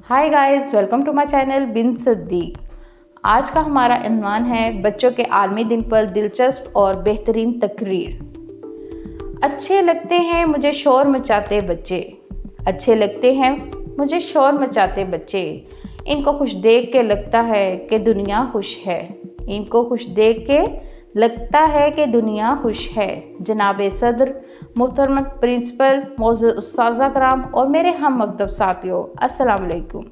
Hi guys, welcome to my channel Bin Siddique. आज का हमारा इन्वान है बच्चों के आलमी दिन पर दिलचस्प और बेहतरीन तकरीर। अच्छे लगते हैं मुझे शोर मचाते बच्चे, अच्छे लगते हैं मुझे शोर मचाते बच्चे। इनको खुश देख के लगता है कि दुनिया खुश है, इनको खुश देख के लगता है कि दुनिया खुश है। जनाब सदर, मोहतरम प्रिंसिपल, मौजूद उस्ताज़ा कराम और मेरे हम मकतब साथियों, अस्सलाम वालेकुम।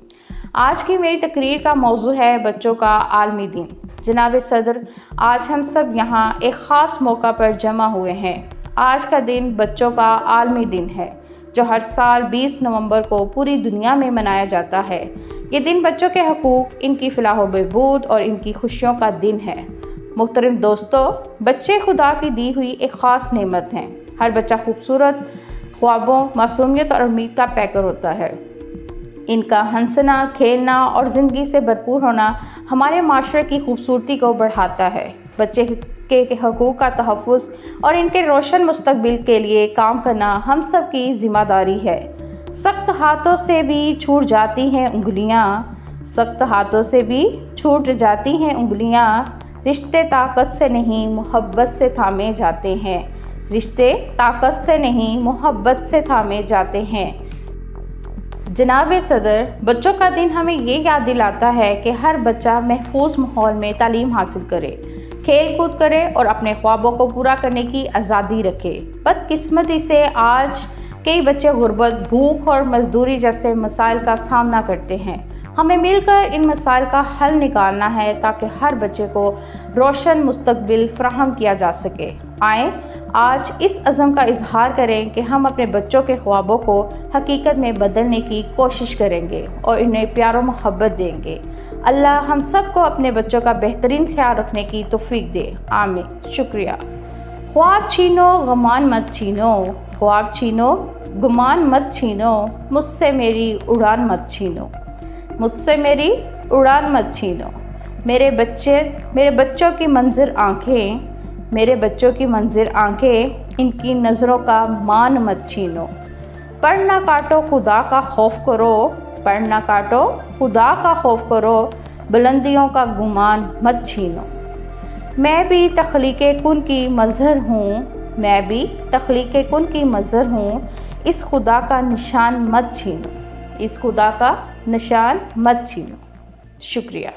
आज की मेरी तकरीर का मौजू है बच्चों का आलमी दिन। जनाब सदर, आज हम सब यहाँ एक ख़ास मौका पर जमा हुए हैं। आज का दिन बच्चों का आलमी दिन है जो हर साल 20 नवंबर को पूरी दुनिया में मनाया जाता है। ये दिन बच्चों के हकूक़, इनकी फलाह व बहबूद और इनकी खुशियों का दिन है। मुहतरम दोस्तों, बच्चे खुदा की दी हुई एक ख़ास नेमत हैं। हर बच्चा खूबसूरत ख्वाबों, मासूमियत और उम्मीद का पैकर होता है। इनका हंसना, खेलना और ज़िंदगी से भरपूर होना हमारे माशरे की खूबसूरती को बढ़ाता है। बच्चे के हकूक़ का तहफ़्फ़ुज़ और इनके रोशन मुस्तक़बिल के लिए काम करना हम सब की ज़िम्मेदारी है। सख्त हाथों से भी छूट जाती हैं उंगलियाँ, सख्त हाथों से भी छूट जाती हैं उंगलियाँ। रिश्ते ताकत से नहीं मोहब्बत से थामे जाते हैं, रिश्ते ताकत से नहीं मोहब्बत से थामे जाते हैं। जनाब सदर, बच्चों का दिन हमें ये याद दिलाता है कि हर बच्चा महफूज माहौल में तालीम हासिल करे, खेल कूद करे और अपने ख्वाबों को पूरा करने की आज़ादी रखे। बदकिस्मती से आज कई बच्चे गुर्बत, भूख और मजदूरी जैसे मसाइल का सामना करते हैं। हमें मिलकर इन मसाइल का हल निकालना है ताकि हर बच्चे को रोशन मुस्तक़बिल फ़राहम किया जा सके। आएँ आज इस अज़म का इजहार करें कि हम अपने बच्चों के ख्वाबों को हकीकत में बदलने की कोशिश करेंगे और इन्हें प्यार और मोहब्बत देंगे। अल्लाह हम सब को अपने बच्चों का बेहतरीन ख्याल रखने की तौफीक दे, आमीन। शुक्रिया। ख्वाब छीनो गुमान मत छीनो, ख्वाब छीनो गुमान मत छीनो, मुझसे मेरी उड़ान मत छीनो, मुझसे मेरी उड़ान मत छीनो। मेरे बच्चों की मंजिर आँखें, मेरे बच्चों की मंजिर आँखें, इनकी नज़रों का मान मत छीनो। पर ना काटो खुदा का खौफ करो, पर ना काटो खुदा का खौफ करो, बुलंदियों का गुमान मत छीनो। मैं भी तख्लीक़े कुन की मज़हर हूँ, मैं भी तख्लीक़े कुन की मज़हर हूँ। इस खुदा का निशान मत छीनो, इस खुदा का निशान मत छीनो। शुक्रिया।